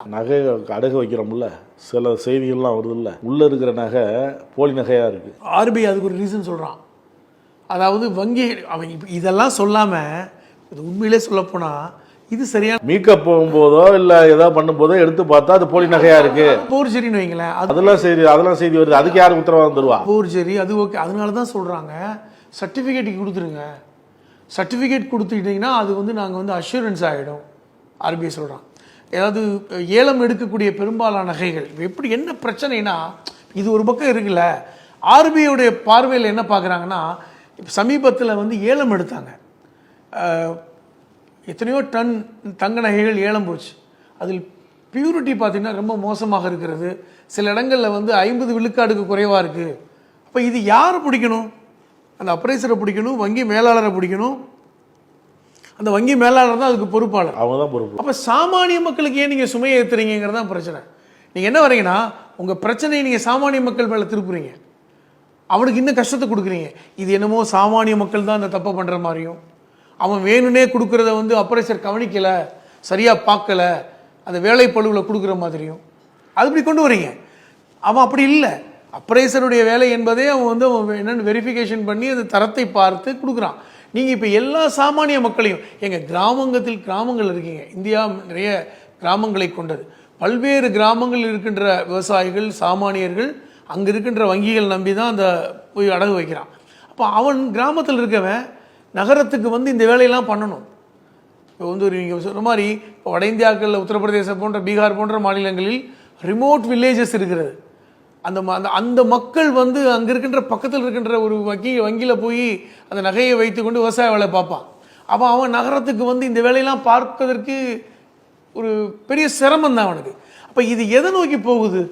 நகை அடகு வைக்கிறோம்ல, சில செய்திகள்லாம் வருதுல்ல, உள்ள இருக்கிற நகை போலி நகையா இருக்கு. ஆர்பிஐ அதுக்கு ஒரு ரீசன் சொல்கிறான். அதாவது வங்கி அவன் இதெல்லாம் சொல்லாமல் இது உண்மையிலே சொல்லப்போனால் இது சரியான மீட்க போகும்போதோ இல்லை ஏதாவது பண்ணும்போதோ எடுத்து பார்த்தா அது போலி நகையா இருக்கு, போர்ஜரின்னு வைங்களேன். அதெல்லாம் செய்தி வருது. அதுக்கு யாரும் உத்தரவாதம் தருவா? போர்ஜரி அது ஓகே. அதனால தான் சொல்கிறாங்க சர்டிஃபிகேட் கொடுத்துருங்க. சர்டிஃபிகேட் கொடுத்துக்கிட்டிங்கன்னா அது வந்து நாங்கள் வந்து அஷூரன்ஸ் ஆகிடும். ஆர்பிஐ சொல்கிறான். ஏதாவது ஏலம் எடுக்கக்கூடிய பெரும்பாலான நகைகள் எப்படி என்ன பிரச்சனைனா, இது ஒரு பக்கம் இருக்குல்ல, ஆர்பிஐடைய பார்வையில் என்ன பார்க்குறாங்கன்னா, இப்போ சமீபத்தில் வந்து ஏலம் எடுத்தாங்க. எத்தனையோ டன் தங்க நகைகள் ஏலம் போச்சு. அதில் பியூரிட்டி பார்த்திங்கன்னா ரொம்ப மோசமாக இருக்கிறது. சில இடங்களில் வந்து 50 விழுக்காடுக்கு குறைவாக இருக்குது. அப்போ இது யாரை பிடிக்கணும்? அந்த அப்ரைசரை பிடிக்கணும், வங்கி மேலாளரை பிடிக்கணும். அந்த வங்கி மேலாளர் தான் அதுக்கு பொறுப்பாளர். அவங்க தான் பொறுப்பு. அப்போ சாமானிய மக்களுக்கு ஏன் நீங்கள் சுமையை ஏற்றுறீங்கிறது தான் பிரச்சனை. நீங்கள் என்ன வரீங்கன்னா, உங்கள் பிரச்சனையை நீங்கள் சாமானிய மக்கள் மேலே திருப்புறீங்க, அவனுக்கு இன்னும் கஷ்டத்தை கொடுக்குறீங்க. இது என்னமோ சாமானிய மக்கள் தான் இந்த தப்பை பண்ணுற மாதிரியும், அவன் வேணும்னே கொடுக்குறத வந்து அப்ரைசர் கவனிக்கலை, சரியாக பார்க்கலை, அந்த வேலைப்பழுவில் கொடுக்குற மாதிரியும் அது இப்படி கொண்டு வரீங்க. அவன் அப்படி இல்லை. அப்ரைசருடைய வேலை என்பதே அவன் வந்து அவன் என்னென்னு வெரிஃபிகேஷன் பண்ணி அந்த தரத்தை பார்த்து கொடுக்குறான். நீங்கள் இப்போ எல்லா சாமானிய மக்களையும் எங்கள் கிராமங்கள் இருக்கீங்க. இந்தியா நிறைய கிராமங்களை கொண்டது. பல்வேறு கிராமங்கள் இருக்கின்ற விவசாயிகள், சாமானியர்கள் அங்கே இருக்கின்ற வங்கிகள் நம்பி தான் அந்த போய் அடகு வைக்கிறான். அப்போ அவன் கிராமத்தில் இருக்கவன் நகரத்துக்கு வந்து இந்த வேலையெல்லாம் பண்ணணும். இப்போ வந்து ஒரு நீங்கள் சொன்ன மாதிரி இப்போ வட இந்தியாக்களில் உத்தரப்பிரதேசம் போன்ற பீகார் போன்ற மாநிலங்களில் ரிமோட் வில்லேஜஸ் இருக்கிறது. அந்த மக்கள் வந்து அங்கே இருக்கின்ற பக்கத்தில் இருக்கின்ற ஒரு வங்கியில் போய் அந்த நகையை வைத்து கொண்டு விவசாய வேலை பார்ப்பான். அப்போ அவன் நகரத்துக்கு வந்து இந்த வேலையெல்லாம் பார்ப்பதற்கு ஒரு பெரிய சிரமம் தான் அவனுக்கு. அப்போ இது எதை நோக்கி போகுது?